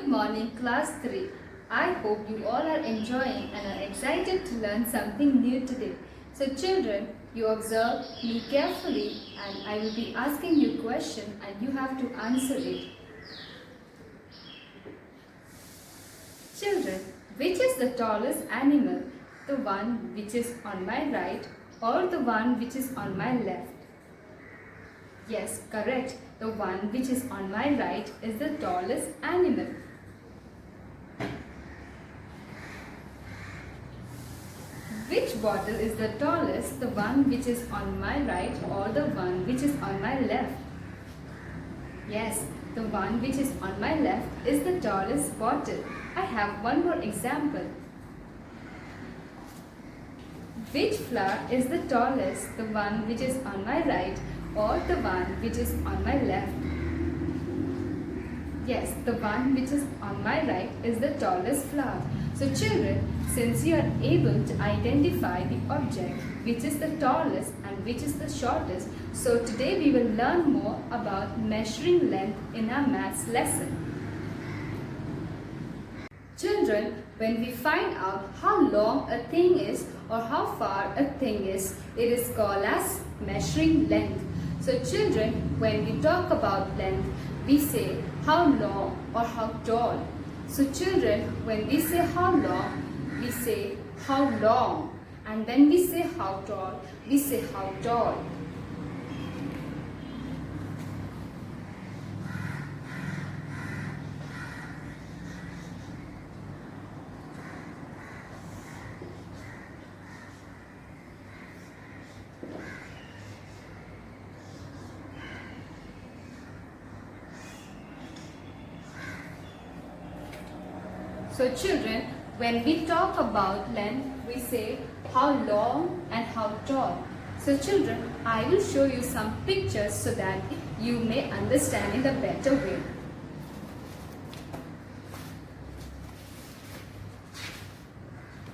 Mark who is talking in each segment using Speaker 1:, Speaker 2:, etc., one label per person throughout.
Speaker 1: Good morning, class 3. I hope you all are enjoying and are excited to learn something new today. So children, you observe me carefully and I will be asking you a question and you have to answer it. Children, which is the tallest animal? The one which is on my right or the one which is on my left? Yes, correct. The one which is on my right is the tallest animal. Which bottle is the tallest, the one which is on my right or the one which is on my left? Yes, the one which is on my left is the tallest bottle. I have one more example. Which flower is the tallest, the one which is on my right or the one which is on my left? Yes, the one which is on my right is the tallest flower. So children, since you are able to identify the object which is the tallest and which is the shortest, so today we will learn more about measuring length in our maths lesson. Children, when we find out how long a thing is or how far a thing is, it is called as measuring length. So children, when we talk about length, we say how long or how tall. So children, when we say how long, we say how long. And when we say how tall, we say how tall. So children, when we talk about length, we say how long and how tall. So children, I will show you some pictures so that you may understand in a better way.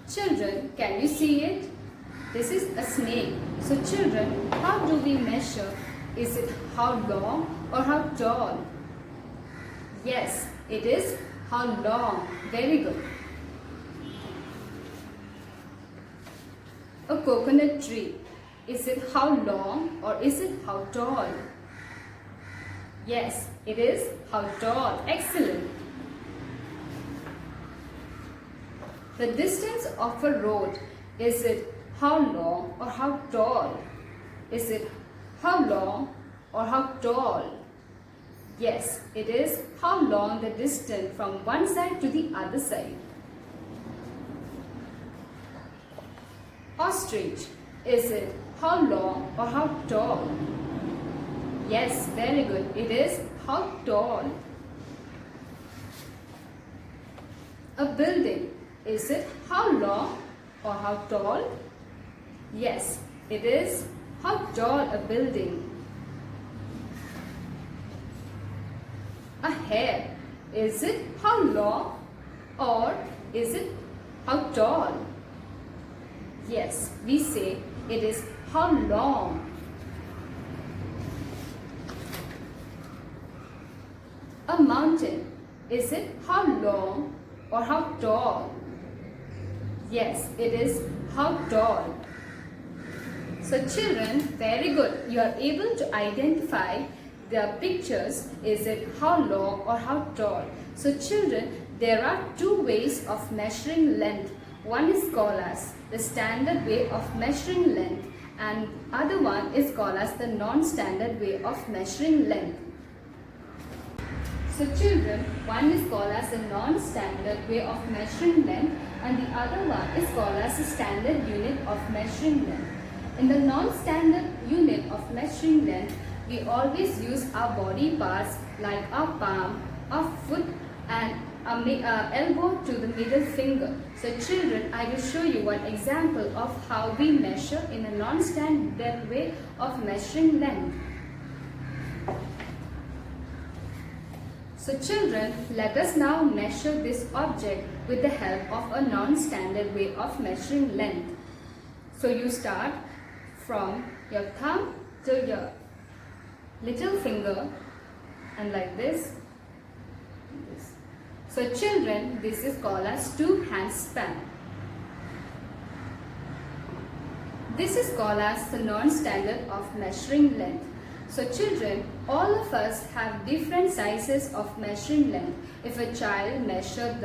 Speaker 1: Children, can you see it? This is a snake. So children, how do we measure? Is it how long or how tall? Yes, it is how long. Very good. A coconut tree. Is it how long or is it how tall? Yes, it is how tall. Excellent. The distance of a road. Is it how long or how tall? Is it how long or how tall? Yes, it is how long the distance from one side to the other side. Ostrich. Is it how long or how tall? Yes, very good. It is how tall. A building. Is it how long or how tall? Yes, it is how tall a building. A hair. Is it how long or is it how tall? Yes, we say it is how long. A mountain. Is it how long or how tall? Yes, it is how tall. So children, very good. You are able to identify the pictures. Is it how long or how tall? So children, there are two ways of measuring length. One is called as the standard way of measuring length and other one is called as the non-standard way of measuring length. So children, one is called as the non-standard way of measuring length and the other one is called as the standard unit of measuring length. In the non-standard unit of measuring length, we always use our body parts like our palm, our foot and our elbow to the middle finger. So children, I will show you one example of how we measure in a non-standard way of measuring length. So children, let us now measure this object with the help of a non-standard way of measuring length. So you start from your thumb to your little finger and like this. So children, this is called as 2 hand span. This is called as the non-standard of measuring length. So children, all of us have different sizes of measuring length. If a child measured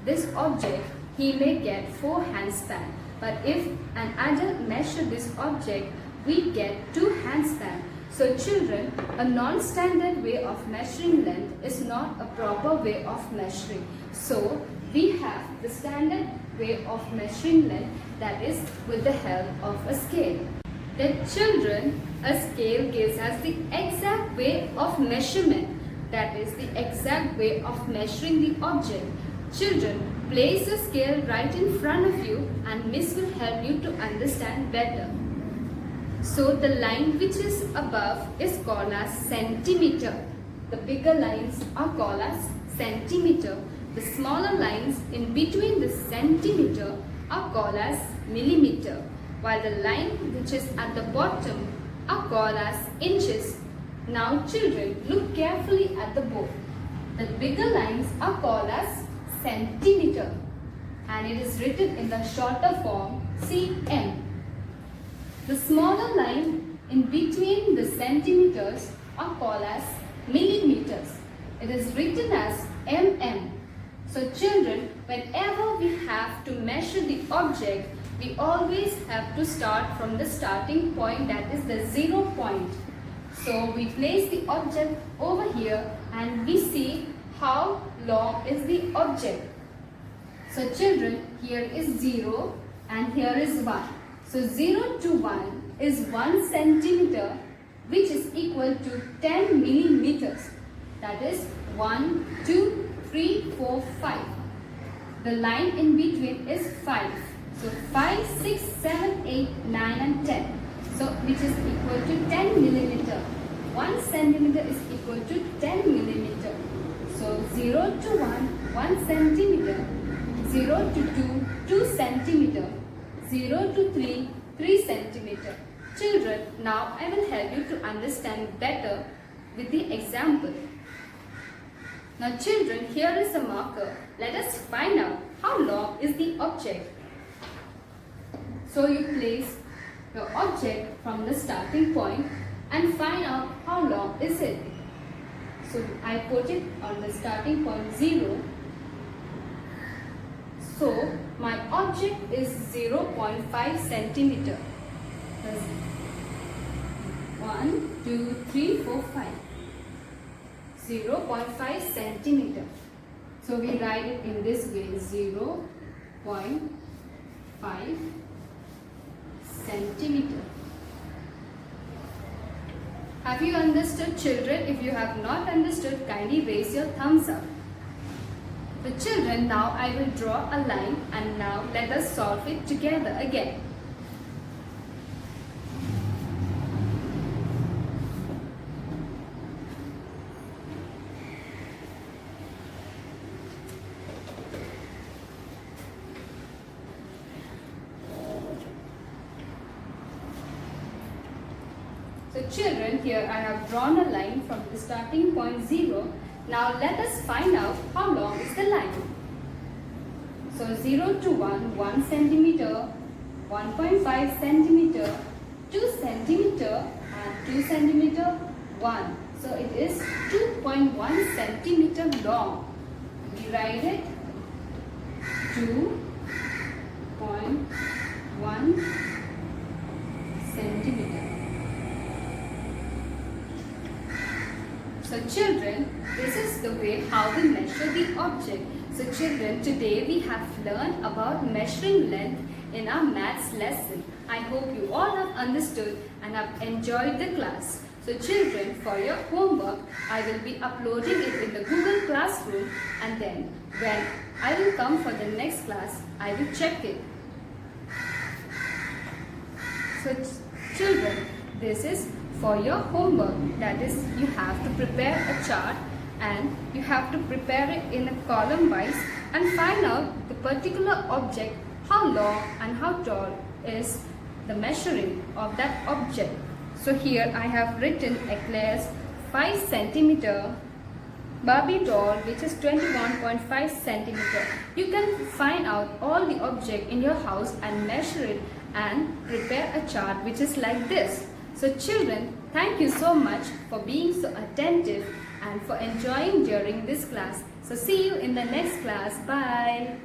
Speaker 1: this object, he may get 4 hand span. But if an adult measured this object, we get 2 hand span. So children, a non-standard way of measuring length is not a proper way of measuring. So we have the standard way of measuring length, that is with the help of a scale. Then children, a scale gives us the exact way of measurement, that is the exact way of measuring the object. Children, place the scale right in front of you and Miss will help you to understand better. So the line which is above is called as centimeter. The bigger lines are called as centimeter. The smaller lines in between the centimeter are called as millimeter, while the line which is at the bottom are called as inches. Now children, look carefully at the board. The bigger lines are called as centimeter and it is written in the shorter form cm. The smaller line in between the centimeters are called as millimeters. It is written as mm. So children, whenever we have to measure the object, we always have to start from the starting point, that is the 0 point. So we place the object over here and we see how long is the object. So children, here is 0 and here is 1. So 0 to 1 is 1 centimeter, which is equal to 10 millimeters. That is 1, 2, 3, 4, 5. The line in between is 5. So 5, 6, 7, 8, 9 and 10. So which is equal to 10 millimeter. 1 centimeter is equal to 10 millimeter. So 0 to 1, 1 centimeter. 0 to 2, 2 centimeter. 0 to 3, 3 centimeter. Children, now I will help you to understand better with the example. Now children, here is a marker. Let us find out how long is the object. So you place your object from the starting point and find out how long is it. So I put it on the starting point 0. So my object is 0.5 centimeter. 1, 2, 3, 4, 5. 0.5 centimeter. So we write it in this way, 0.5 centimeter. Have you understood, children? If you have not understood, kindly raise your thumbs up. The children, now I will draw a line and now let us solve it together again. So children, here I have drawn a line from the starting point 0. Now let us find out how long is the line. So 0 to 1, 1 centimeter, 1.5 centimeter, 2 centimeter and 2 centimeter, 1. So it is 2.1 centimeter long. We write it 2.1 centimeter. So children, this is the way how we measure the object. So children, today we have learned about measuring length in our maths lesson. I hope you all have understood and have enjoyed the class. So children, for your homework, I will be uploading it in the Google Classroom and then when I will come for the next class, I will check it. So children, this is for your homework, that is you have to prepare a chart and you have to prepare it in a column wise and find out the particular object, how long and how tall is the measuring of that object. So here I have written eclairs 5 centimeter, Barbie doll, which is 21.5 centimeter. You can find out all the object in your house and measure it and prepare a chart which is like this. So children, thank you so much for being so attentive and for enjoying during this class. So see you in the next class. Bye.